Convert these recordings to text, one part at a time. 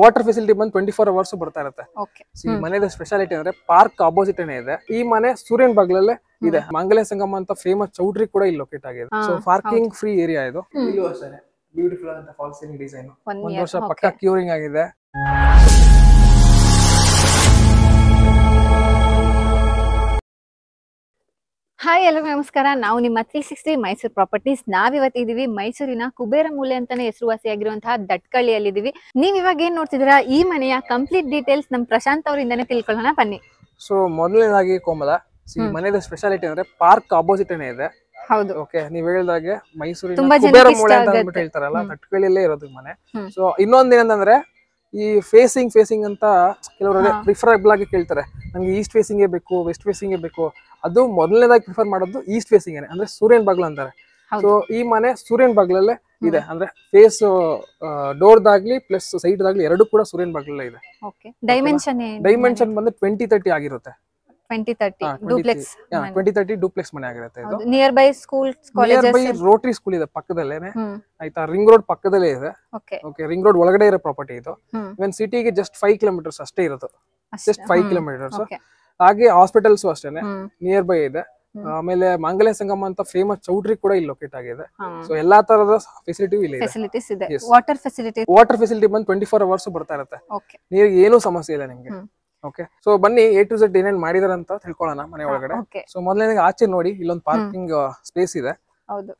Water facility ಬಂದು 24 hours ಬರ್ತಾ ಇರುತ್ತೆ. ಈ ಮನೆದ ಸ್ಪೆಷಾಲಿಟಿ ಅಂದ್ರೆ ಪಾರ್ಕ್ ಆಪೋಸಿಟ್ ಇದೆ. ಈ ಮನೆ ಸೂರ್ಯನ ಬಾಗ್ಲಲ್ಲೇ ಇದೆ. ಮಂಗಲ ಸಂಗಮ ಅಂತ ಫೇಮಸ್ ಚೌಟ್ರಿ ಕೂಡ ಇಲ್ಲಿ ಲೊಕೇಟ್ ಆಗಿದೆ. ಸೊ ಪಾರ್ಕಿಂಗ್ ಫ್ರೀ ಏರಿಯಾ ಇದು. ಇಲ್ಲೂ ಅಷ್ಟೇ ಬ್ಯೂಟಿಫುಲ್ ಅಂತ ಫಾಲ್ ಸೀಲಿಂಗ್ ಡಿಸೈನ್. 1 ವರ್ಷ ಪಕ್ಕ ಕ್ಯೂರಿಂಗ್ ಆಗಿದೆ. ಹಾಯ್ ಎಲ್ಲರೂ ನಮಸ್ಕಾರ. ನಾವು ನಿಮ್ಮ 360 ಮೈಸೂರು ಪ್ರಾಪರ್ಟೀಸ್. ನಾವಿವತ್ತಿದೀವಿ ಮೈಸೂರಿನ ಕುಬೇರ ಮೂಲೆ ಅಂತಾನೆ ಹೆಸರುವಾಸಿಯಾಗಿರುವಂತಹ ದಟ್ಕಳ್ಳಿಯಲ್ಲಿದ್ದೀವಿ. ನೀವ್ ಇವಾಗ ಏನ್ ನೋಡ್ತಿದ್ದೀರಾ, ಈ ಮನೆಯ ಕಂಪ್ಲೀಟ್ ಡೀಟೇಲ್ಸ್ ನಮ್ ಪ್ರಶಾಂತ್ ಅವರಿಂದಾನೆ ತಿಳ್ಕೊಳ್ಳೋಣ ಬನ್ನಿ. ಸೊ ಮೊದಲನೇದಾಗಿ ಕೋಮಲ, ಈ ಮನೆದ ಸ್ಪೆಷಾಲಿಟಿ ಅಂದ್ರೆ ಪಾರ್ಕ್ ಆಪೋಸಿಟ್ ಇದೆ. ಹೌದು, ಓಕೆ. ನೀವ್ ಹೇಳಿದಾಗೆ ಮೈಸೂರಿನ ಕುಬೇರ ಮೂಲೆ ಅಂತ ಅಂದ್ಬಿಟ್ಟು ಹೇಳ್ತಾರಲ್ಲ, ದಟ್ಕಳ್ಳಿಯಲ್ಲೇ ಇರೋದು ಮನೆ. ಸೊ ಇನ್ನೊಂದ್ ಏನಂತಂದ್ರೆ ಈ ಫೇಸಿಂಗ್ ಅಂತ ಕೆಲವರು ಪ್ರಿಫರಬಲ್ ಆಗಿ ಕೇಳ್ತಾರೆ, ನಂಗೆ ಈಸ್ಟ್ ಫೇಸಿಂಗ್ ಬೇಕು, ವೆಸ್ಟ್ ಫೇಸಿಂಗ್ ಬೇಕು. ಅದು ಮೊದಲನೇದಾಗಿ ಪ್ರಿಫರ್ ಮಾಡೋದು ಈಸ್ಟ್ ಫೇಸಿಂಗ್ ಅಂದ್ರೆ ಸೂರ್ಯನ ಬಾಗ್ಲು ಅಂತಾರೆ. ಸೊ ಈ ಮನೆ ಸೂರ್ಯನ ಬಾಗ್ಲಲ್ಲೇ ಇದೆ. ಅಂದ್ರೆ ಫೇಸ್ ಡೋರ್ದಾಗ್ಲಿ ಪ್ಲಸ್ ಸೈಡ್ ದಾಗ್ಲಿ ಎರಡು ಕೂಡ ಸೂರ್ಯನ ಬಾಗ್ಲಲ್ಲೇ ಇದೆ. ಡೈಮೆನ್ಷನ್ ಬಂದು 2030 ಆಗಿರುತ್ತೆ. 2030 ಡೂಪ್ಲೆಕ್ಸ್ ಮನೆ ಆಗಿರುತ್ತೆ. ಇದು near by school, colleges, near by Rotary school ಇದೆ ಪಕ್ಕದಲ್ಲೇನೆ. ಆಯ್ತಾ, ರಿಂಗ್ ರೋಡ್ ಪಕ್ಕದಲ್ಲೇ ಇದೆ. ಓಕೆ, ರಿಂಗ್ ರೋಡ್ ಒಳಗಡೆ ಇರೋ ಪ್ರಾಪರ್ಟಿ ಇದು. ಇವನ್ ಸಿಟಿಗೆ ಜಸ್ಟ್ 5 ಕಿಲೋಮೀಟರ್ಸ್ ಅಷ್ಟೇ ಇರೋದು. Just 5 kilometres. ಹಾಗೆ ಹಾಸ್ಪಿಟಲ್ಸ್ ಅಷ್ಟೇನೆ ನಿಯರ್ ಬೈ ಇದೆ. ಆಮೇಲೆ ಮಂಗಲ ಸಂಗಮ ಅಂತ ಫೇಮಸ್ ಚೌಟ್ರಿ ಕೂಡ ಇಲ್ಲಿ ಲೊಕೇಟ್ ಆಗಿದೆ. ಸೊ ಎಲ್ಲಾ ತರದ ಫೆಸಿಲಿಟಿ ಇಲ್ಲಿ ಇದೆ. ವಾಟರ್ ಫೆಸಿಲಿಟಿ ಬಂದು 24 ಅವರ್ಸ್ ಬರ್ತಾ ಇರುತ್ತೆ. ನೀರಿಗೆ ಏನೂ ಸಮಸ್ಯೆ ಇಲ್ಲ ನಿಮ್ಗೆ. ಓಕೆ, ಸೊ ಬನ್ನಿ A to Z ಏನೇನ್ ಮಾಡಿದಾರೆ ಅಂತ ತಿಳ್ಕೊಳ್ಳೋಣ ಮನೆ ಒಳಗಡೆ. ಸೊ ಮೊದಲನೇ ಆಚೆ ನೋಡಿ, ಇಲ್ಲೊಂದು ಪಾರ್ಕಿಂಗ್ ಸ್ಪೇಸ್ ಇದೆ.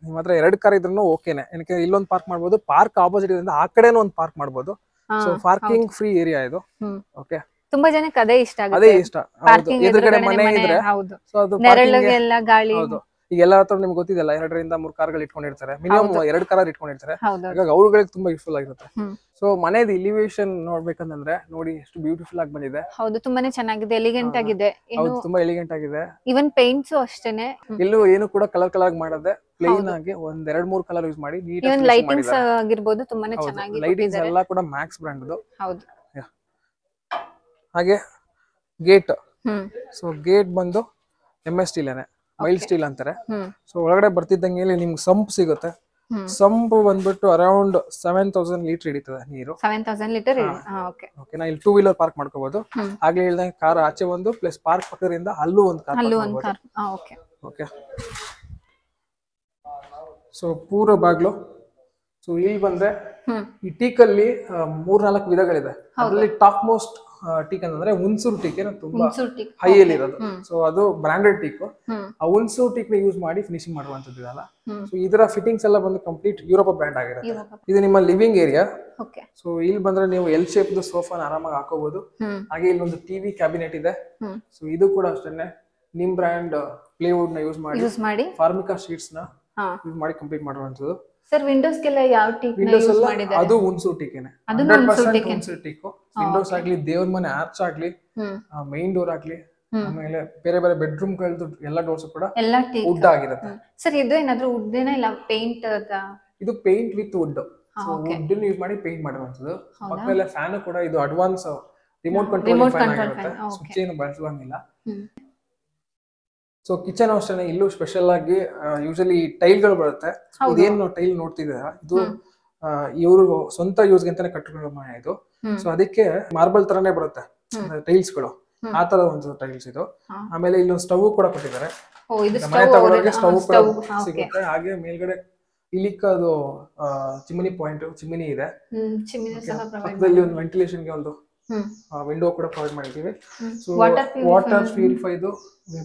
ನಿಮ್ ಹತ್ರ 2 ಕಾರ್ ಇದ್ರೂ ಓಕೆನೆ. ಏನಕ್ಕೆ ಇಲ್ಲೊಂದು ಪಾರ್ಕ್ ಮಾಡ್ಬೋದು, ಪಾರ್ಕ್ ಆಪೋಸಿಟ್ ಇದೆ ಆ ಕಡೆನೂ ಒಂದು ಪಾರ್ಕ್ ಮಾಡ್ಬೋದು. ಸೊ ಪಾರ್ಕಿಂಗ್ ಫ್ರೀ ಏರಿಯಾ ಇದು. ಓಕೆ, ತುಂಬಾ ಜನಕ್ಕೆ ಅದೇ ಇಷ್ಟ ಆಗುತ್ತೆ. ಅದೇ ಇಷ್ಟ. ಎದುರುಗಡೆ ಮನೆ ಇದ್ರೆ ಸೊ ಅದು ನೆರಳಿಗೆಲ್ಲ ಗಾಳಿ. ಹೌದು, ಈಗ ಎಲ್ಲರ ಹತ್ರ ನಿಮ್ಗೆ ಗೊತ್ತಿದೆಲ್ಲ 2 ರಿಂದ 3 ಕಾರ್ಗಳು ಇಟ್ಕೊಂಡಿರ್ತಾರೆ. ಮಿನಿಮಮ್ 2 ಕಾರ್ ಇಟ್ಕೊಂಡಿರ್ತಾರೆ. ಹಾಗಾಗಿ ಅವ್ರುಗಳಿಗೆ ತುಂಬಾ ಯೂಸ್ಫುಲ್ ಆಗಿರುತ್ತೆ. ಸೊ ಮನೆದು ಎಲಿವೇಶನ್ ನೋಡ್ಬೇಕಂದ್ರೆ ನೋಡಿ ಎಷ್ಟು ಬ್ಯೂಟಿಫುಲ್ ಆಗಿ ಬಂದಿದೆ. ಹೌದು, ತುಂಬಾನೇ ಚೆನ್ನಾಗಿದೆ, ಎಲಿಗೆಂಟ್ ಆಗಿದೆ. ಹೌದು, ತುಂಬಾ ಎಲಿಗೆಂಟ್ ಆಗಿದೆ. ಇವನ್ ಪೇಂಟ್ಸ್ ಅಷ್ಟೇನೆ. ಇಲ್ಲೂ ಏನು ಕೂಡ ಕಲರ್ ಮಾಡದೆ ಪ್ಲೇನ್ ಆಗಿ 1-2-3 ಕಲರ್ ಯೂಸ್ ಮಾಡಿ ನೀಟ್ ಆಗಿ ಲೈಟಿಂಗ್ಸ್ ಆಗಿರ್ಬೋದು, ತುಂಬಾನೇ ಚೆನ್ನಾಗಿದೆ. ಲೈಟಿಂಗ್ಸ್ ಎಲ್ಲ ಕೂಡ ಮ್ಯಾಕ್ಸ್ ಬ್ರ್ಯಾಂಡ್ದು. ಹೌದು. ಹಾಗೆ ಗೇಟ್. ಸೊ ಗೇಟ್ ಬಂದು MS ಸ್ಟೀಲ್ ಮೈಲ್ಡ್ ಸ್ಟೀಲ್ ಅಂತಾರೆ. ಸೊ ಒಳಗಡೆ ಬರ್ತಿದ್ದಂಗೆ ನಿಮ್ಗೆ ಸಂಪ್ ಸಿಗುತ್ತೆ. ಸಂಪ್ ಬಂದ್ಬಿಟ್ಟು ಅರೌಂಡ್ 7000 ಲೀಟರ್ ಹಿಡಿತದೆ ನೀರು. 7000 ಲೀಟರ್. ಓಕೆ, ನಾ ಇಲ್ಲಿ 2 ವೀಲರ್ ಪಾರ್ಕ್ ಮಾಡ್ಕೋಬಹುದು. ಆಗ್ಲೇ ಹೇಳ್ದಂಗೆ ಕಾರ್ ಆಚೆ ಒಂದು ಪ್ಲಸ್ ಪಾರ್ಕ್ ಪಕ್ಕದಿಂದ ಅಲ್ಲೂ ಒಂದು ಕಾರ್. ಓಕೆ, ಸೊ ಪೂರ ಬಾಗ್ಲು. ಸೊ ಇಲ್ಲಿ ಬಂದ್ರೆ ಈ ಟೀಕಲ್ಲಿ 3-4 ವಿಧಗಳಿದೆ. ಅದರಲ್ಲಿ ಟಾಪ್ ಮೋಸ್ಟ್ ಟೀಕ್ ಅಂತಂದ್ರೆ ಹುಣಸೂರು ಟೀಕ್ ತುಂಬಾ ಹೈ ಅಲ್ಲಿ ಇರೋದು. ಸೊ ಅದು ಬ್ರಾಂಡೆಡ್ ಟೀಕ್. ಆ ಹುಣಸೂರು ಟೀಕ್ ನ ಯೂಸ್ ಮಾಡಿ ಫಿನಿಶಿಂಗ್ ಮಾಡುವಂತದ್ದು ಇದಲ್ಲ. ಸೊ ಇದರ ಫಿಟ್ಟಿಂಗ್ಸ್ ಎಲ್ಲ ಬಂದು ಕಂಪ್ಲೀಟ್ ಯುರೋಪ್ ಬ್ರ್ಯಾಂಡ್ ಆಗಿರುತ್ತೆ. ಇದು ನಿಮ್ಮ ಲಿವಿಂಗ್ ಏರಿಯಾ. ಸೊ ಇಲ್ಲಿ ಬಂದ್ರೆ ನೀವು ಎಲ್ ಶೇಪ್ ಸೋಫಾನ ಆರಾಮಾಗಿ ಹಾಕೋಬಹುದು. ಹಾಗೆ ಇಲ್ಲೊಂದು ಟಿವಿ ಕ್ಯಾಬಿನೆಟ್ ಇದೆ. ಸೊ ಇದು ಕೂಡ ಅಷ್ಟೇನೆ ನಿಮ್ ಬ್ರ್ಯಾಂಡ್ ಪ್ಲೇವುಡ್ ನ ಯೂಸ್ ಮಾಡಿ ಫಾರ್ಮಿಕಾ ಶೀಟ್ಸ್ ನ ಯೂಸ್ ಮಾಡಿ ಕಂಪ್ಲೀಟ್ ಮಾಡುವಂತದ್ದು. ಸರ್, ವಿಂಡೋಸ್ ಗೆಲ್ಲ ಯಾವ ಟೀಕ್ ನ ಯೂಸ್ ಮಾಡಿದ್ದಾರೆ? ಅದು ಹುಣಸೂರು ಟೀಕೇನೆ. 100% ಹುಣಸೂರು ಟೀಕ್. ವಿಂಡೋಸ್ ಆಗ್ಲಿ, ದೇವ್ರ ಮನೆ ಆರ್ಚ್ ಆಗ್ಲಿ, ಮೈನ್ ಡೋರ್ ಆಗ್ಲಿ, ಆಮೇಲೆ ಬೇರೆ ಬೇರೆ ಬೆಡ್ರೂಮ್ ಗಳದ್ದು ಎಲ್ಲ ಡೋರ್ಸ್ ಕೂಡ ವುಡ್ ಆಗಿರುತ್ತೆ. ಸರ್, ಇದು ಏನಾದ್ರೂ ವುಡ್ ಏನ ಇಲ್ಲ ಪೇಂಟ್? ಇದು paint with wood. So wood use ಮಾಡಿ ಪೇಂಟ್ ಮಾಡುವಂತದ್ದು. ಪಕ್ಕದಲ್ಲೇ ಫ್ಯಾನ್ ಕೂಡ ಇದು ಅಡ್ವಾನ್ಸ್ ರಿಮೋಟ್ ಕಂಟ್ರೋಲ್ ಫ್ಯಾನ್ ಆಗಿರುತ್ತೆ. ಸ್ವಿಚ್ ಏನು ಬಳಸುವಂಗಿಲ್ಲ. ಸೊ ಕಿಚನ್ ಅಷ್ಟೇ ಇಲ್ಲೂ ಸ್ಪೆಷಲ್ ಆಗಿ ಯೂಶಲಿ ಟೈಲ್ ಗಳು ಬರುತ್ತೆ. ಇದೇನು ಟೈಲ್ ನೋಡ್ತಿದ್ದೀರಾ, ಇದು ಇವರು ಸ್ವಂತ ಯೂಸ್ಗೆ ಅಂತಾನೆ ಕಟ್ಟಿರೋ ಮನೆ ಇದು. ಸೊ ಅದಕ್ಕೆ ಮಾರ್ಬಲ್ ತರನೇ ಬರುತ್ತೆ ಟೈಲ್ಸ್ ಗಳು. ಆ ತರ ಒಂದು ಟೈಲ್ಸ್ ಇದು. ಆಮೇಲೆ ಇಲ್ಲೊಂದು ಸ್ಟವ್ ಕೂಡ ಕೊಟ್ಟಿದ್ದಾರೆ. ಮನೆ ತಗೊಳ್ಳೋಕೆ ಸ್ಟವ್ ಕೂಡ ಸಿಗುತ್ತೆ. ಹಾಗೆ ಮೇಲ್ಗಡೆ ಇಲ್ಲಿಕ್ಕೆ ಅದು ಚಿಮ್ನಿ ಪಾಯಿಂಟ್, ಚಿಮ್ನಿ ಇದೆ. ಪಕ್ಕದಲ್ಲಿ ಒಂದು ವೆಂಟಿಲೇಷನ್ಗೆ ಒಂದು ವಿಂಡೋ ಕೂಡ ಪ್ರೊವೈಡ್ ಮಾಡಿದೀವಿ. ಸೊ ವಾಟರ್ ಪ್ಯೂರಿಫೈದು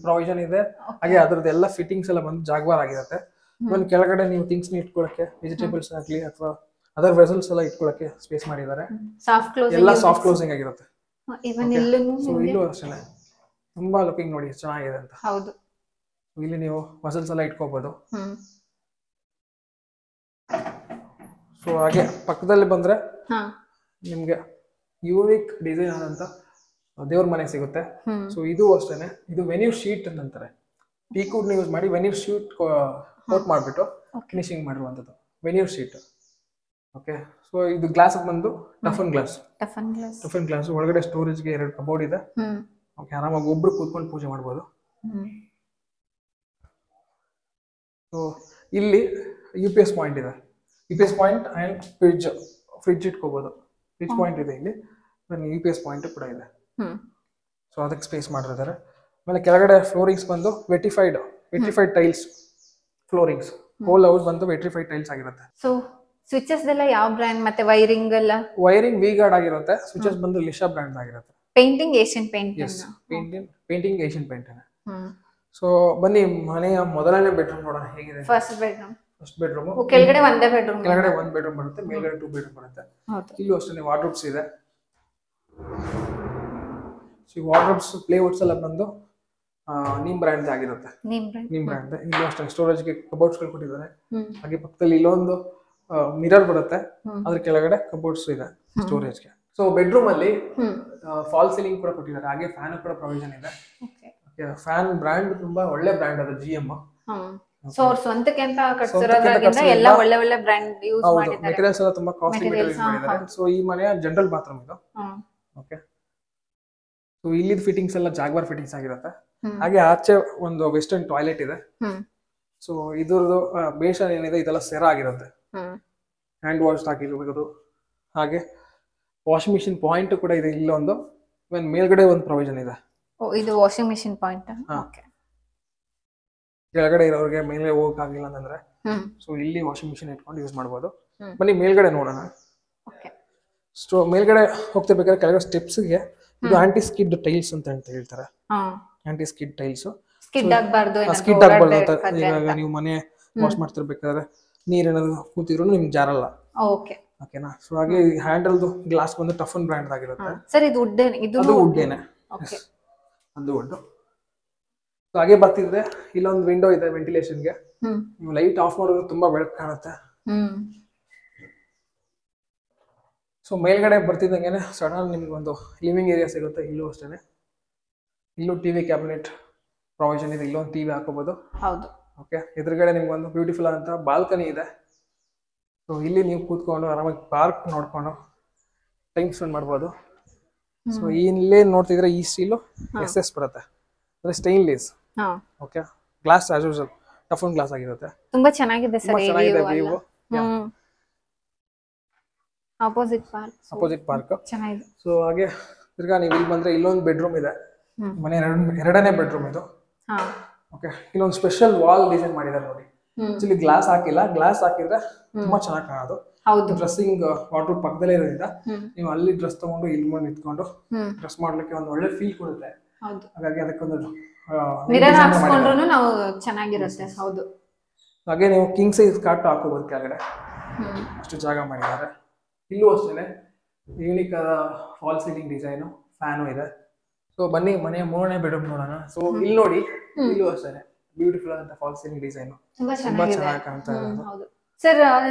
ಪ್ರೊವಿಷನ್ ಇದೆ. ಹಾಗೆ ಅದ್ರದ್ದೆಲ್ಲ ಫಿಟ್ಟಿಂಗ್ಸ್ ಎಲ್ಲ ಬಂದು ಜಾಗ್ವಾರ್ ಆಗಿರುತ್ತೆ. ಇವನ್ ಕೆಳಗಡೆ ನೀವು ಥಿಂಗ್ಸ್ ಇಟ್ಕೊಳ್ಳಕ್ಕೆ, ವೆಜಿಟೇಬಲ್ಸ್ ಆಗ್ಲಿ ಅಥವಾ ಅದರ್ ವೆಸಲ್ಸ್ ಎಲ್ಲ ಇಟ್ಕೊಳ್ಳಕ್ಕೆ ಸ್ಪೇಸ್ ಮಾಡಿದ್ದಾರೆ. ಎಲ್ಲ ಸಾಫ್ಟ್ ಕ್ಲೋಸಿಂಗ್ ಆಗಿರುತ್ತೆ. ಸೊ ಇಲ್ಲೂ ಅಷ್ಟೇ ತುಂಬಾ ಲುಕಿಂಗ್ ನೋಡಿ ಚೆನ್ನಾಗಿದೆ ಅಂತ. ಇಲ್ಲಿ ನೀವು ವೆಸಲ್ಸ್ ಎಲ್ಲ ಇಟ್ಕೋಬಹುದು. ಸೊ ಹಾಗೆ ಪಕ್ಕದಲ್ಲಿ ಬಂದ್ರೆ ನಿಮ್ಗೆ ಯೂನಿಕ್ ಡಿಸೈನ್ ಆದಂತ ದೇವ್ರ ಮನೆ ಸಿಗುತ್ತೆ. ಸೊ ಇದು ಅಷ್ಟೇನೆ. ಇದು ವೆನ್ಯೂರ್ ಶೀಟ್ ಅಂತಾರೆ. ಟೀಕ್ವುಡ್ ನ ಯೂಸ್ ಮಾಡಿ ವೆನ್ಯೂರ್ ಶೀಟ್ ಕೋಟ್ ಮಾಡ್ಬಿಟ್ಟು ಫಿನಿಶಿಂಗ್ ಮಾಡಿರುವಂತದ್ದು ವೆನ್ಯೂರ್ ಶೀಟ್. ಓಕೆ, ಸೊ ಇದು ಗ್ಲಾಸ್ ಬಂದು ಟಫನ್ ಗ್ಲಾಸ್. ಒಳಗಡೆ ಸ್ಟೋರೇಜ್ಗೆ 2 ಕಬೋರ್ಡ್ ಇದೆ. ಓಕೆ, ಆರಾಮಾಗಿ ಒಬ್ರು ಕೂತ್ಕೊಂಡು ಪೂಜೆ ಮಾಡ್ಬೋದು. ಸೊ ಇಲ್ಲಿ UPS ಪಾಯಿಂಟ್ ಇದೆ. UPS ಪಾಯಿಂಟ್ ಅಂಡ್ ಫ್ರಿಡ್ಜ್ ಇಟ್ಕೋಬಹುದು. ಸ್ವಿಚ್ ಪಾಯಿಂಟ್ ಇದೆ ಇಲ್ಲಿ, UPS ಪಾಯಿಂಟ್ ಕೂಡ ಇದೆ. ಸೊ ಅದಕ್ಕೆ ಸ್ಪೇಸ್ ಮಾಡಿರ್ತಾರೆ. ಆಮೇಲೆ ಕೆಳಗಡೆ ಫ್ಲೋರಿಂಗ್ಸ್ ಬಂದು ವೆಟಿಫೈಡ್ ಟೈಲ್ಸ್ ಫ್ಲೋರಿಂಗ್ಸ್, ಹೋಲ್ ಹೌಸ್ ಬಂದು ವೆಟಿಫೈಡ್ ಟೈಲ್ಸ್ ಆಗಿರುತ್ತೆ. ಸೊ ಸ್ವಿಚಸ್ ಎಲ್ಲ ಯಾವ ಬ್ರ್ಯಾಂಡ್ ಮತ್ತೆ ವೈರಿಂಗ್ ಎಲ್ಲ? ವೈರಿಂಗ್ ವಿ ಗಾರ್ಡ್ ಆಗಿರುತ್ತೆ. ಸ್ವಿಚಸ್ ಬಂದು ಲಿಶಾ ಬ್ರ್ಯಾಂಡ್ ಆಗಿರುತ್ತೆ. Painting Asian paint. Painting Asian paint. So ಬನ್ನಿ ಮನೆಯ ಮೊದಲನೇ ಬೆಡ್ರೂಮ್ ನೋಡೋಣ ಹೇಗಿದೆ. ಫಸ್ಟ್ ಬೆಡ್ರೂಮ್ ಕೆಳಗಡೆ ಒಂದೇ ಬೆಡ್ರೂಮ್, ಕೆಳಗಡೆ 1 ಬೆಡ್ರೂಮ್ ಬರುತ್ತೆ, ಮೇಲ್ಗಡೆ 2 ಬೆಡ್ರೂಮ್ ಬರುತ್ತೆ. ಇಲ್ಲೂ ಅಷ್ಟೇ ವಾರ್ಡ್ರೋಬ್ಸ್ ಇದೆ. ಸೊ ವಾರ್ಡ್ರೋಬ್ಸ್ ಪ್ಲೇವುಡ್ಸ್ ಎಲ್ಲ ಬಂದು ನೀಮ್ ಬ್ರ್ಯಾಂಡ್ ಆಗಿರುತ್ತೆ. ನೀಮ್ ಬ್ರ್ಯಾಂಡ್. ಇಲ್ಲೂ ಅಷ್ಟೇ ಸ್ಟೋರೇಜ್ಗೆ ಕಬೋರ್ಡ್ಸ್ ಗಳು ಕೊಟ್ಟಿದ್ದಾರೆ. ಹಾಗೆ ಪಕ್ಕದಲ್ಲಿ ಇಲ್ಲೊಂದು ಮಿರರ್ ಬರುತ್ತೆ, ಅದ್ರ ಕೆಳಗಡೆ ಕಬೋರ್ಡ್ಸ್ ಇದೆ ಸ್ಟೋರೇಜ್ಗೆ. ಸೊ ಬೆಡ್ರೂಮ್ ಅಲ್ಲಿ ಫಾಲ್ ಸೀಲಿಂಗ್ ಕೂಡ ಕೊಟ್ಟಿದ್ದಾರೆ. ಹಾಗೆ ಫ್ಯಾನ್ ಕೂಡ ಪ್ರೊವಿಷನ್ ಇದೆ. ಫ್ಯಾನ್ ಬ್ರ್ಯಾಂಡ್ ತುಂಬಾ ಒಳ್ಳೆ ಬ್ರ್ಯಾಂಡ್ ಅದು, GM. ಸೊ ಅವ್ರ ಸ್ವಂತಕ್ಕೆ ಅಂತ ಕಟ್ಸಿರೋದ್ರಿಂದ ಎಲ್ಲ ಒಳ್ಳೆ ಒಳ್ಳೆ ಬ್ರ್ಯಾಂಡ್ ಯೂಸ್ ಮಾಡಿದ್ದಾರೆ. ಮೆಟೀರಿಯಲ್ಸ್ ಎಲ್ಲ ತುಂಬಾ ಕಾಸ್ಟ್ಲಿ ಮೆಟೀರಿಯಲ್ಸ್ ಮಾಡಿದ್ದಾರೆ. ಸೊ ಈ ಮನೆಯ ಜನರಲ್ ಬಾತ್ರೂಮ್ ಇದು. ಓಕೆ. ಸೊ ಇಲ್ಲಿದ್ ಫಿಟ್ಟಿಂಗ್ಸ್ ಎಲ್ಲ ಜಾಗ್ವಾರ್ ಫಿಟ್ಟಿಂಗ್ಸ್ ಆಗಿರುತ್ತೆ. ಹಾಗೆ ಆಚೆ ಒಂದು ವೆಸ್ಟರ್ನ್ ಟಾಯ್ಲೆಟ್ ಇದೆ. ಸೊ ಇದ್ರದ್ದು ಬೇಷನ್ ಏನಿದೆ ಇದೆಲ್ಲ ಸೆರಾ ಆಗಿರುತ್ತೆ. ಹ್ಯಾಂಡ್ ವಾಶ್ ಹಾಕಿರ್ಬೇಕು. ಹಾಗೆ ವಾಷಿಂಗ್ ಮಿಷಿನ್ ಪಾಯಿಂಟ್ ಕೂಡ ಇದೆ ಇಲ್ಲೊಂದು. ಮೇಲ್ಗಡೆ ಒಂದು ಪ್ರೊವಿಷನ್ ಇದೆ. ಇದು ವಾಷಿಂಗ್ ಮಿಷಿನ್ ಪಾಯಿಂಟ್. ಕೆಳಗಡೆ ಇರೋರಿಗೆ ಮೇಲೆ ಹೋಗಕ್ ಆಗಿಲ್ಲ ಅಂತಂದ್ರೆ ಸೊ ಇಲ್ಲಿ ವಾಷಿಂಗ್ ಮಿಷಿನ್ ಇಟ್ಕೊಂಡು ಯೂಸ್ ಮಾಡಬಹುದು. ಬನ್ನಿ ಮೇಲ್ಗಡೆ ನೋಡೋಣ. ಮೇಲ್ಗಡೆ ಹೋಗ್ತಿರ್ಬೇಕಾದ್ರೆ ಕೆಳಗಡೆ ಸ್ಟೆಪ್ಸ್ಗೆ ಇದು ಆಂಟಿ ಸ್ಕಿಡ್ ಟೈಲ್ಸ್ ಅಂತ ಹೇಳ್ತಾರೆ. Aunty skid tiles. ಸ್ಕಿಡ್ ಆಗ್ಬಾರ್ದು ಅಂತ. ಇವಾಗ ನೀವು ಮನೆ ವಾಶ್ ಮಾಡ್ತಿರ್ಬೇಕಾದ್ರೆ ನೀರೇನಾದ್ರು ಕೂತಿದ್ರು ನಿಮ್ಗೆ ಜಾರಲ್ಲ. ಓಕೆನಾ. ಸೊ ಹಾಗೆ ಹ್ಯಾಂಡಲ್ದು ಗ್ಲಾಸ್ ಬಂದು ಟಫನ್ ಬ್ರ್ಯಾಂಡ್ ಆಗಿರುತ್ತೆ. ಸರ್ ಇದು ವುಡ್ಡೇನೆ? ಇದು ವುಡ್ಡೇನೆ. ಅದು ವುಡ್. ಹಾಗೆ ಬರ್ತಿದ್ರೆ ಇಲ್ಲೊಂದು ವಿಂಡೋ ಇದೆ ವೆಂಟಿಲೇಷನ್ಗೆ. ನೀವು ಲೈಟ್ ಆಫ್ ಮಾಡಿದ್ರೆ ತುಂಬಾ ಬೆಳಕು ಕಾಣುತ್ತೆ. ಸೊ ಮೇಲ್ಗಡೆ ಬರ್ತಿದ್ದಂಗೆ ಸಡನ್ ನಿಮ್ಗೆ ಒಂದು ಲಿವಿಂಗ್ ಏರಿಯಾ ಸಿಗುತ್ತೆ. ಇಲ್ಲೂ ಅಷ್ಟೇ, ಇಲ್ಲೂ ಟಿವಿ ಕ್ಯಾಬಿನೆಟ್ ಪ್ರೊವಿಷನ್ ಇದೆ. ಇಲ್ಲೊಂದು ಟಿವಿ ಹಾಕೋಬಹುದು. ಓಕೆ. ಎದುರುಗಡೆ ನಿಮ್ಗೆ ಒಂದು ಬ್ಯೂಟಿಫುಲ್ ಅಂತ ಬಾಲ್ಕನಿ ಇದೆ. ಸೊ ಇಲ್ಲಿ ನೀವು ಕೂತ್ಕೊಂಡು ಆರಾಮಾಗಿ ಪಾರ್ಕ್ ನೋಡ್ಕೊಂಡು ಟೈಮ್ ಸ್ಪೆಂಡ್ ಮಾಡ್ಬೋದು. ಸೊ ಇಲ್ಲೇ ನೋಡ್ತಿದ್ರೆ ಈ ಸ್ಟೀಲು SS ಬರುತ್ತೆ, ಅಂದ್ರೆ stainless. Okay. Glass as usual toughen glass ಆಗಿರುತ್ತೆ. ತುಂಬಾ ಚೆನ್ನಾಗಿದೆ ಸರ್. ಚೆನ್ನಾಗಿದೆ ವ್ಯೂ. ಅಪೋಸಿಟ್ ಪಾರ್ಕ್ ಚೆನ್ನಾಗಿದೆ. ಸೊ ಹಾಗೆ ತಿರ್ಗಾ ನೀವು ಇಲ್ಲಿ ಬಂದ್ರೆ ಇಲ್ಲೊಂದು ಬೆಡ್ರೂಮ್ ಇದೆ. ಮನೆ ಎರಡನೇ ಬೆಡ್ರೂಮ್ ಇದು. ಓಕೆ. ಇಲ್ಲೊಂದು ಸ್ಪೆಷಲ್ ವಾಲ್ ಡಿಸೈನ್ ಮಾಡಿದ್ದಾರೆ ನೋಡಿ. ಆಕ್ಚುಲಿ ಗ್ಲಾಸ್ ಹಾಕಿಲ್ಲ. ಗ್ಲಾಸ್ ಹಾಕಿದ್ರೆ ತುಂಬಾ ಚೆನ್ನಾಗಿ ಕಾಣೋದು. ಡ್ರೆಸ್ಸಿಂಗ್ ವಾರ್ಡ್ರೋಬ್ ಪಕ್ಕದಲ್ಲೇ ಇರೋದ್ರಿಂದ ನೀವು ಅಲ್ಲಿ ಡ್ರೆಸ್ ತಗೊಂಡು ಇಲ್ಲಿ ಬಂದು ನಿಂತ್ಕೊಂಡು ಡ್ರೆಸ್ ಮಾಡ್ಲಿಕ್ಕೆ ಒಂದು ಒಳ್ಳೆ ಫೀಲ್ ಕೊಡುತ್ತೆ. ಹಾಗಾಗಿ ಅದಕ್ಕೊಂದು ಮಿರರ್ ಹಾಕ್ಸ್ಕೊಂಡ್ರು ನಾವು ಚೆನ್ನಾಗಿರುತ್ತೆ. ಹೌದು. ಹಾಗೆ ನೀವು ಕಿಂಗ್ ಸೈಜ್ ಕಾಟ್ ಹಾಕೋಬಹುದು ಕೆಳಗಡೆ, ಅಷ್ಟು ಜಾಗ ಮಾಡಿದ್ದಾರೆ. ಇಲ್ಲೂ ಅಷ್ಟೇ ಯೂನಿಕ್ ಆದ ಫಾಲ್ ಸೀಲಿಂಗ್ ಡಿಸೈನು, ಫ್ಯಾನು ಇದೆ. ಸೊ ಬನ್ನಿ ಮನೆಯ 3ನೇ ಬೆಡ್ರೂಮ್ ನೋಡೋಣ. ಸೊ ಇಲ್ಲಿ ನೋಡಿ, ಇಲ್ಲೂ ಅಷ್ಟೇ ಬ್ಯೂಟಿಫುಲ್ ಅಂತ ಫಾಲ್ ಸೀಲಿಂಗ್ ಡಿಸೈನು ತುಂಬಾ ಚೆನ್ನಾಗಿ ಕಾಣ್ತಾ ಇದೆ. ಸರ್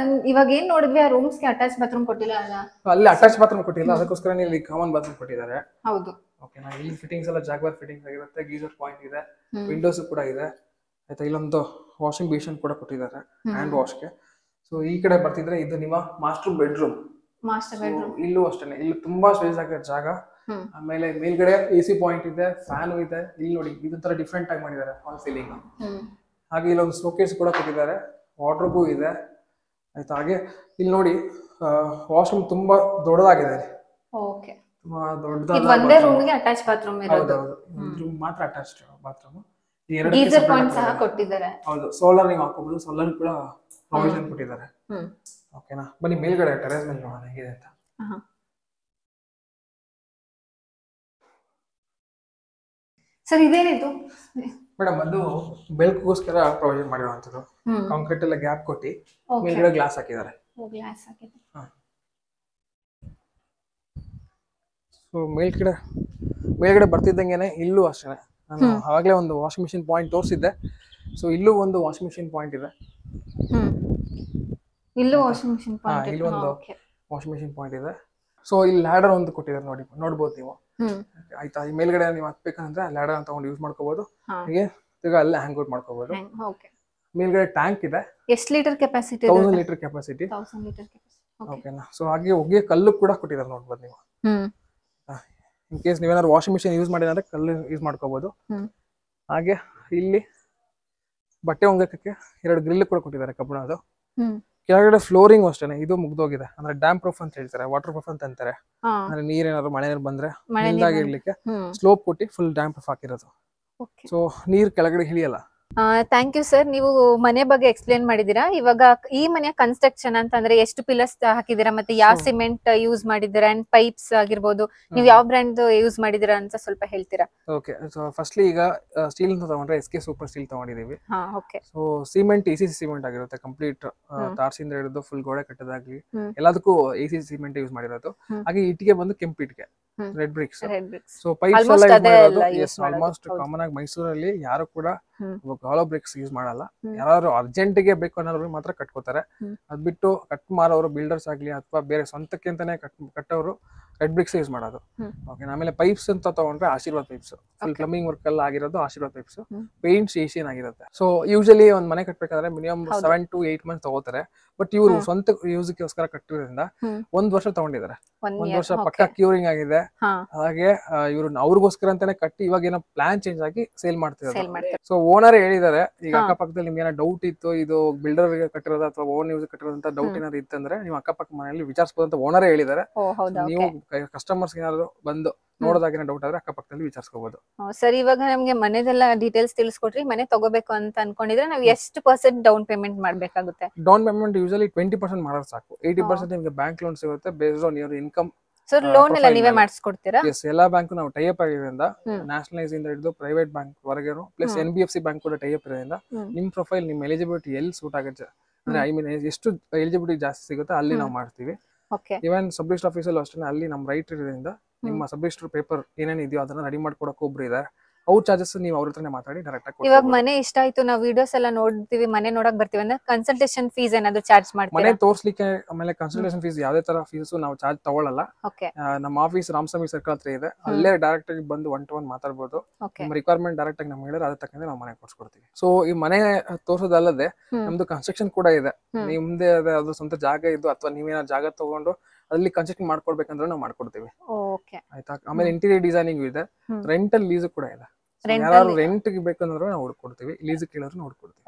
ಇವಾಗ ಏನ್ ನೋಡಿದ್ವಿ, ಆ ರೂಮ್ಸ್ ಗೆ ಅಟ್ಯಾಚ್ ಬಾತ್ರೂಮ್ ಕೊಟ್ಟಿಲ್ಲ ಅಲ್ಲ? ಅಲ್ಲಿ ಅಟ್ಯಾಚ್ ಬಾತ್ರೂಮ್ ಕೊಟ್ಟಿಲ್ಲ, ಅದಕ್ಕೋಸ್ಕರ ಇಲ್ಲಿ ಕಾಮನ್ ಬಾತ್ರೂಮ್ ಕೊಟ್ಟಿದ್ದಾರೆ. ಹೌದು. ಓಕೆನಾ. ಇಲ್ಲಿ ಫಿಟ್ಟಿಂಗ್ಸ್ ಎಲ್ಲ ಜಾಗ್ವಾರ್ ಫಿಟ್ಟಿಂಗ್ಸ್ ಆಗಿರುತ್ತೆ. ಗೀಸರ್ ಪಾಯಿಂಟ್ ಇದೆ, ವಿಂಡೋಸ್ ಕೂಡ ಇದೆ. ಆಯ್ತಾ. ಇಲ್ಲೊಂದು ವಾಷಿಂಗ್ ಬೇಷನ್ ಕೂಡ ಕೊಟ್ಟಿದ್ದಾರೆ ಹ್ಯಾಂಡ್ ವಾಶ್ಗೆ. ಸೊ ಈ ಕಡೆ ಬರ್ತಿದ್ರೆ ಇದು ನಿಮ್ಮ ಮಾಸ್ಟರ್ ಬೆಡ್ರೂಮ್. ಇಲ್ಲೂ ಅಷ್ಟೇ, ಇಲ್ಲಿ ತುಂಬಾ ಸ್ಪೇಸ್ ಆಗಿರೋ ಜಾಗ. ಆಮೇಲೆ ಮೇಲ್ಗಡೆ AC ಪಾಯಿಂಟ್ ಇದೆ, ಫ್ಯಾನ್ ಇದೆ. ಇಲ್ಲಿ ನೋಡಿ ಇದೊಂಥರ ಡಿಫ್ರೆಂಟ್ ಆಗಿ ಮಾಡಿದ್ದಾರೆ ಫಾಲ್ ಸೀಲಿಂಗ್. ಹಾಗೆ ಇಲ್ಲೊಂದು ಶೋಕೇಸ್ ಕೂಡ ಕೊಟ್ಟಿದ್ದಾರೆ, ವಾರ್ಡ್ರೋಬ್ ಇದೆ. ಆಯ್ತಾ. ಹಾಗೆ ಇಲ್ಲಿ ನೋಡಿ ವಾಶ್ರೂಮ್ ತುಂಬಾ ದೊಡ್ಡದಾಗಿದೆ. ಓಕೆ. ತುಂಬಾ ದೊಡ್ಡದಾದ ಒಂದೇ ರೂಮ್ ಗೆ ಅಟ್ಯಾಚ್ ಬಾತ್ರೂಮ್ ಇರೋದು. ಒಂದು ರೂಮ್ ಮಾತ್ರ ಅಟ್ಯಾಚ್ಡ್ ಬಾತ್ರೂಮ್. ಗೀಸರ್ ಪಾಯಿಂಟ್ ಸಹ ಕೊಟ್ಟಿದ್ದಾರೆ. ಹೌದು. ಸೋಲಾರ್ ನೀವು ಹಾಕೋಬಹುದು. ಸೋಲಾರ್ ಕೂಡ ಪ್ರೊವಿಷನ್ ಕೊಟ್ಟಿದ್ದಾರೆ. ಓಕೆನಾ. ಬನ್ನಿ ಮೇಲ್ಗಡೆ ಟೆರೇಸ್ ಮೇಲೆ ನೋಡೋಣ ಹೇಗಿದೆ ಅಂತ. ಸರ್ ಇದೇನಿದು ಮೇಡಮ್? ಅದು ಬೆಳಕಿಗೋಸ್ಕರ ಪ್ರೊವಿಷನ್ ಮಾಡಿರುವಂತದ್ದು. ಕಾಂಕ್ರೀಟ್ ಎಲ್ಲ ಗ್ಯಾಪ್ ಕೊಟ್ಟಿ ಮೇಲ್ಗಡೆ ಗ್ಲಾಸ್ ಹಾಕಿದ್ದಾರೆ. ಸೊ ಮೇಲ್ಗಡೆ ಬರ್ತಿದ್ದಂಗೆನೆ ಇಲ್ಲೂ ಅಷ್ಟೇ ನಾನು ಆವಾಗಲೇ ಒಂದು ವಾಷಿಂಗ್ ಮಿಷಿನ್ ಪಾಯಿಂಟ್ ತೋರಿಸಿದ್ದೆ. ಸೊ ಇಲ್ಲೂ ಒಂದು ವಾಷಿಂಗ್ ಮಿಷಿನ್ ಪಾಯಿಂಟ್ ಇದೆ. ಇಲ್ಲೂ ವಾಷಿಂಗ್ ಮಿಷಿನ್ ಪಾಯಿಂಟ್ ಇಲ್ಲಿ ಒಂದು ವಾಷಿಂಗ್ ಮಿಷಿನ್ ಪಾಯಿಂಟ್ ಇದೆ. ಸೊ ಇಲ್ಲಿ ಲ್ಯಾಡರ್ ಒಂದು ಕೊಟ್ಟಿದ್ದಾರೆ ನೋಡ್ಬೋದು ನೀವು. ಆಯ್ತಾ. ಈ ಮೇಲ್ಗಡೆ ನೀವು ಹತ್ಬೇಕಂದ್ರೆ ಲ್ಯಾಡರ್ ಅಂತ ತಗೊಂಡು ಯೂಸ್ ಮಾಡ್ಕೋಬಹುದು. ಹೀಗೆ ತಿರ್ಗಾ ಅಲ್ಲೇ ಹ್ಯಾಂಗ್ ಔಟ್ ಮಾಡ್ಕೋಬಹುದು. ಮೇಲ್ಗಡೆ ಟ್ಯಾಂಕ್ ಇದೆ. ಎಷ್ಟು ಲೀಟರ್ ಕೆಪಾಸಿಟಿ? 1000 litre capacity. ಓಕೆನಾ. ಸೊ ಹಾಗೆ ಒಗ್ಗೆ ಕಲ್ಲು ಕೂಡ ಕೊಟ್ಟಿದ್ದಾರೆ ನೋಡ್ಬೋದು ನೀವು. ಇನ್ ಕೇಸ್ ನೀವೇನಾದ್ರು ವಾಷಿಂಗ್ ಮಿಷಿನ್ ಯೂಸ್ ಮಾಡಿದ್ರೆ ಕಲ್ಲು ಯೂಸ್ ಮಾಡ್ಕೋಬಹುದು. ಹಾಗೆ ಇಲ್ಲಿ ಬಟ್ಟೆ ಒಣಗಕ್ಕೆ 2 ಗ್ರಿಲ್ ಕೂಡ ಕೊಟ್ಟಿದ್ದಾರೆ ಕಬ್ಬಿಣದ್ದು. ಕೆಳಗಡೆ ಫ್ಲೋರಿಂಗ್ ಅಷ್ಟೇನೆ, ಇದು ಮುಗ್ದೋಗಿದೆ. ಅಂದ್ರೆ ಡ್ಯಾಮ್ ಪ್ರೂಫ್ ಅಂತ ಹೇಳ್ತಾರೆ, ವಾಟರ್ ಪ್ರೂಫ್ ಅಂತ ಅಂತಾರೆ. ಹಾ ಅಂದ್ರೆ ನೀರೇನಾದ್ರು ಮಳೆ ನೀರು ಬಂದ್ರೆ ಮಳೆ ನೀರ್ ನಿಲ್ದಾಗಿರ್ಲಿಕ್ಕೆ ಸ್ಲೋಪ್ ಕೊಟ್ಟು ಫುಲ್ ಡ್ಯಾಮ್ ಪ್ರೂಫ್ ಹಾಕಿರೋದು. ಓಕೆ. ಸೊ ನೀರ್ ಕೆಳಗಡೆ ಇಳಿಯಲ್ಲ. Thank you sir. ನೀವು ಮನೆ ಬಗ್ಗೆ ಎಕ್ಸ್ಪ್ಲೇನ್ ಮಾಡಿದೀರಾ. ಇವಾಗ ಈ ಮನೆಯ ಕನ್ಸ್ಟ್ರಕ್ಷನ್ ಅಂತಂದ್ರೆ ಎಷ್ಟು ಪಿಲ್ಲರ್ಸ್ ಹಾಕಿದೀರಾ, ಮತ್ತೆ ಯಾವ ಸಿಮೆಂಟ್ ಯೂಸ್ ಮಾಡಿದೀರಾ, ಅಂಡ್ ಪೈಪ್ಸ್ ಆಗಿರ್ಬೋದು, ನೀವು ಯಾವ ಬ್ರ್ಯಾಂಡ್ ಯೂಸ್ ಮಾಡಿದೀರಾ ಅಂತ ಸ್ವಲ್ಪ ಹೇಳ್ತೀರಾ? ಓಕೆ, ಸೊ ಫಸ್ಟ್ಲಿ ಈಗ ಸ್ಟೀಲ್ ಅಂತ ತಗೊಂಡ್ರೆ SK ಸೂಪರ್ ಸ್ಟೀಲ್ ತಗೊಂಡಿದೀವಿ. Okay. So cement ECC cement ಆಗಿರುತ್ತೆ, ಕಂಪ್ಲೀಟ್ ತಾರ್ಸಿಂದ ಹಿಡಿದು ಫುಲ್ ಗೋಡೆ ಕಟ್ಟೋದಾಗ್ಲಿ ಎಲ್ಲದಕ್ಕೂ ECC ಸಿಮೆಂಟ್ ಯೂಸ್ ಮಾಡಿರೋದು. ಹಾಗೆ ಇಟ್ಟಿಗೆ ಬಂದು ಕೆಂಪು ಇಟ್ಟಿಗೆ, ರೆಡ್ ಬ್ರಿಕ್ಸ್. ಸೊ ಪೈಪ್ಸ್ ಎಲ್ಲ ಆಲ್ಮೋಸ್ಟ್ ಕಾಮನ್ ಆಗಿ ಮೈಸೂರಲ್ಲಿ ಯಾರು ಕೂಡ ಹಾಲೋ ಬ್ರಿಕ್ಸ್ ಯೂಸ್ ಮಾಡಲ್ಲ. ಯಾರು ಅರ್ಜೆಂಟ್ ಗೆ ಬೇಕು ಅನ್ನೋರು ಮಾತ್ರ ಕಟ್ಕೋತಾರೆ. ಅದ್ ಬಿಟ್ಟು ಕಟ್ ಮಾರೋರು ಬಿಲ್ಡರ್ಸ್ ಆಗ್ಲಿ ಅಥವಾ ಬೇರೆ ಸ್ವಂತಕ್ಕೆ ಅಂತಾನೆ ಕಟ್ಟೋರು ರೆಡ್ ಬ್ರಿಕ್ಸ್ ಯೂಸ್ ಮಾಡೋದು. ಓಕೆ. ಆಮೇಲೆ ಪೈಪ್ಸ್ ಅಂತ ತಗೊಂಡ್ರೆ Aashirvaad pipes, full plumbing work ಎಲ್ಲ ಆಗಿರೋದು ಆಶೀರ್ವಾದ್ ಪೈಪ್ಸ್. ಪೇಂಟ್ಸ್ ಏಷಿಯನ್ ಆಗಿರುತ್ತೆ. ಸೊ ಯೂಶಲಿ ಒಂದ್ ಮನೆ ಕಟ್ಬೇಕಾದ್ರೆ ಮಿನಿಮಮ್ 7 to 8 ಮಂತ್ಸ್ ತಗೋತಾರೆ. ಬಟ್ ಇವರು ಸ್ವಂತ ಯೂಸ್ಗೋಸ್ಕರ ಕಟ್ಟಿರೋದ್ರಿಂದ 1 ವರ್ಷ ತಗೊಂಡಿದ್ದಾರೆ. 1 ವರ್ಷ ಪಕ್ಕ ಕ್ಯೂರಿಂಗ್ ಆಗಿದೆ. ಹಾಗೆ ಇವ್ರು ಅವ್ರಿಗೋಸ್ಕರ ಅಂತಾನೆ ಕಟ್ಟಿ ಇವಾಗ ಏನೋ ಪ್ಲಾನ್ ಚೇಂಜ್ ಆಗಿ ಸೇಲ್ ಮಾಡ್ತಿದ್ದಾರೆ. ಸೊ ಓನರ್ ಹೇಳಿದಾರೆ, ಈಗ ಅಕ್ಕಪಕ್ಕದಲ್ಲಿ ನಿಮ್ಗೆ ಏನೋ ಡೌಟ್ ಇತ್ತು, ಇದು ಬಿಲ್ಡರ್ ಕಟ್ಟಿರೋದು ಅಥವಾ ಓನ್ ಯೂಸ್ ಕಟ್ಟಿರೋದು ಅಂತ ಡೌಟ್ ಏನಾದ್ರು ಇತ್ತಂದ್ರೆ ನೀವು ಅಕ್ಕಪಕ್ಕ ಮನೆಯಲ್ಲಿ ವಿಚಾರಿಸಬಹುದು ಅಂತ ಓನರೇ ಹೇಳಿದಾರೆ. ನೀವು ಕಸ್ಟಮರ್ಸ್ ಏನಾದ್ರು ಬಂದು ನೋಡೋದಾಗಿನ ಡೌಟ್ ಆದ್ರೆ ಅಕ್ಕಪಕ್ಕದಲ್ಲಿ ವಿಚಾರಿಸ್ಕೋಬಹುದು. ಸರ್, ಇವಾಗ ನಮ್ಗೆ ಮನೆದೆಲ್ಲ ಡೀಟೇಲ್ಸ್ ತಿಳಿಸ್ಕೊಟ್ರಿ. ಮನೆ ತಗೋಬೇಕು ಅಂತ ಅನ್ಕೊಂಡಿದ್ರೆ ನಾವು ಎಷ್ಟು % ಡೌನ್ ಪೇಮೆಂಟ್ ಮಾಡ್ಬೇಕಾಗುತ್ತೆ? ಡೌನ್ ಪೇಮೆಂಟ್ ಯೂಶಲಿ 20% ಮಾಡೋದು ಸಾಕು. 80% ನಿಮಗೆ ಬ್ಯಾಂಕ್ ಲೋನ್ ಸಿಗುತ್ತೆ based on your income. Sir, loan ಎಲ್ಲ ನೀವೇ ಮಾಡಿಸ್ಕೊಡ್ತೀರಾ? ಎಸ್, ಎಲ್ಲಾ ಬ್ಯಾಂಕ್ ನಾವು ಟೈ ಅಪ್ ಆಗಿರೋದ್ರಿಂದ, ನ್ಯಾಷನಲೈಸ್ ಇಂದ ಹಿಡಿದು ಪ್ರೈವೇಟ್ ಬ್ಯಾಂಕ್ ವರೆಗೂ ಪ್ಲಸ್ NBFC ಬ್ಯಾಂಕ್ ಕೂಡ ಟೈ ಅಪ್ ಇರೋದ್ರಿಂದ ನಿಮ್ ಪ್ರೊಫೈಲ್, ನಿಮ್ ಎಲಿಜಿಬಿಲಿಟಿ ಎಲ್ಲಿ ಸೂಟ್ ಆಗುತ್ತೆ ಅಂದ್ರೆ ಐ ಮೀನ್ ಎಷ್ಟು ಎಲಿಜಿಬಿಲಿಟಿ ಜಾಸ್ತಿ ಸಿಗುತ್ತೆ ಅಲ್ಲಿ ನಾವು ಮಾಡ್ತೀವಿ. ಇವನ್ ಸಬ್ ರಿಜಿಸ್ಟರ್ ಆಫೀಸಲ್ಲೂ ಅಷ್ಟೇ, ಅಲ್ಲಿ ನಮ್ ರೈಟ್ ಇರೋದ್ರಿಂದ ನಿಮ್ಮ ಸಬ್ ರಿಜಿಸ್ಟರ್ ಪೇಪರ್ ಏನೇನ್ ಇದೆಯೋ ಅದನ್ನ ರೆಡಿ ಮಾಡ್ಕೊಡಕ್ಕೆ ಒಬ್ರು ಇದ್ದಾರೆ. ಅವ್ರ ಚಾರ್ಜಸ್ ನೀವು ಅವ್ರ ಹತ್ರನೇ ಮಾತಾಡಿ ಡೈರೆಕ್ಟ್ ಆಗಿ. ಇವಾಗ ಮನೆ ಇಷ್ಟ ಆಯ್ತು, ನಾವು ವಿಡಿಯೋಸ್ ಎಲ್ಲ ನೋಡ್ತೀವಿ, ಮನೆ ನೋಡಕ್ ಬರ್ತೀವಿ ಅಂದ್ರೆ ಕನ್ಸಲ್ಟೇಷನ್ ಫೀಸ್ ಏನಾದ್ರು ಚಾರ್ಜ್ ಮಾಡ್ತೀರಾ? ಮನೆ ತೋರ್ಸ್ಲಿಕ್ಕೆ ಆಮೇಲೆ ಕನ್ಸಲ್ಟೇಷನ್ ಫೀಸ್ ಯಾವುದೇ ತರ ಫೀಸ್ ನಾವು ಚಾರ್ಜ್ ತಗೊಳ್ಳಲ್ಲ. ನಮ್ಮ ಆಫೀಸ್ ರಾಮಸ್ವಾಮಿ ಸರ್ಕಲ್ ಹತ್ರ ಇದೆ, ಅಲ್ಲೇ ಡೈರೆಕ್ಟ್ ಆಗಿ ಬಂದು 1 to 1 ಮಾತಾಡಬಹುದು. ನಿಮ್ಮ ರಿಕ್ವೈರ್ಮೆಂಟ್ ಡೈರೆಕ್ಟ್ ಆಗಿ ನಮ್ಗೆ ಹೇಳಿದ್ರೆ ಅದ್ರ ತಕ್ಕಂತೆ ನಾವು ಮನೆ ಕೊಡ್ಸ್ಕೊಡ್ತೀವಿ. ಸೊ ಈ ಮನೆ ತೋರ್ಸೋದಲ್ಲದೆ ನಮ್ದು ಕನ್ಸ್ಟ್ರಕ್ಷನ್ ಕೂಡ ಇದೆ. ನಿಮ್ದೇ ಅದು ಸ್ವಂತ ಜಾಗ ಇದ್ದು ಅಥವಾ ನೀವೇನೋ ಜಾಗ ತಗೊಂಡು ಅಲ್ಲಿ ಕನ್ಸ್ಟ್ರಕ್ಷನ್ ಮಾಡ್ಕೊಡ್ಬೇಕಂದ್ರೆ ನಾವು ಮಾಡ್ಕೊಡ್ತೀವಿ. ಆಯ್ತಾ? ಆಮೇಲೆ ಇಂಟೀರಿಯರ್ ಡಿಸೈನಿಂಗ್ ಇದೆ, ರೆಂಟಲ್ ಲೀಸ್ ಕೂಡ ಇದೆ. ಯಾರು ರೆಂಟ್ ಬೇಕಂದ್ರೆ ನಾವು ಹುಡ್ಕೊಡ್ತೀವಿ, ಲೀಸ್ ಕೇಳಿದ್ರು ಹುಡ್ಕೊಡ್ತೀವಿ.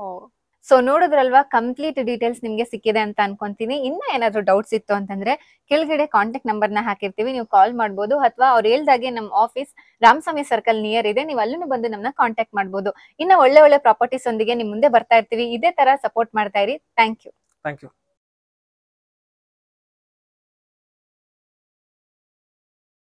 ಸೊ ನೋಡಿದ್ರಲ್ವಾ, ಕಂಪ್ಲೀಟ್ ಡೀಟೇಲ್ಸ್ ನಿಮ್ಗೆ ಸಿಕ್ಕಿದೆ ಅಂತ ಅನ್ಕೊಂತೀನಿ. ಇನ್ನ ಏನಾದ್ರು ಡೌಟ್ಸ್ ಇತ್ತು ಅಂತಂದ್ರೆ ಕೆಳಗಡೆ ಕಾಂಟ್ಯಾಕ್ಟ್ ನಂಬರ್ ನ ಹಾಕಿರ್ತೀವಿ, ನೀವು ಕಾಲ್ ಮಾಡ್ಬೋದು. ಅಥವಾ ಅವ್ರು ಹೇಳ್ದಾಗೆ ನಮ್ಮ ಆಫೀಸ್ ರಾಮಸ್ವಾಮಿ ಸರ್ಕಲ್ ನಿಯರ್ ಇದೆ, ನೀವು ಅಲ್ಲೂ ಬಂದು ನಮ್ಮನ್ನ ಕಾಂಟ್ಯಾಕ್ಟ್ ಮಾಡ್ಬೋದು. ಇನ್ನ ಒಳ್ಳೆ ಒಳ್ಳೆ ಪ್ರಾಪರ್ಟೀಸ್ ಒಂದಿಗೆ ನಿಮ್ ಮುಂದೆ ಬರ್ತಾ ಇರ್ತೀವಿ. ಇದೇ ತರ ಸಪೋರ್ಟ್ ಮಾಡ್ತಾ ಇರಿ. Thank you.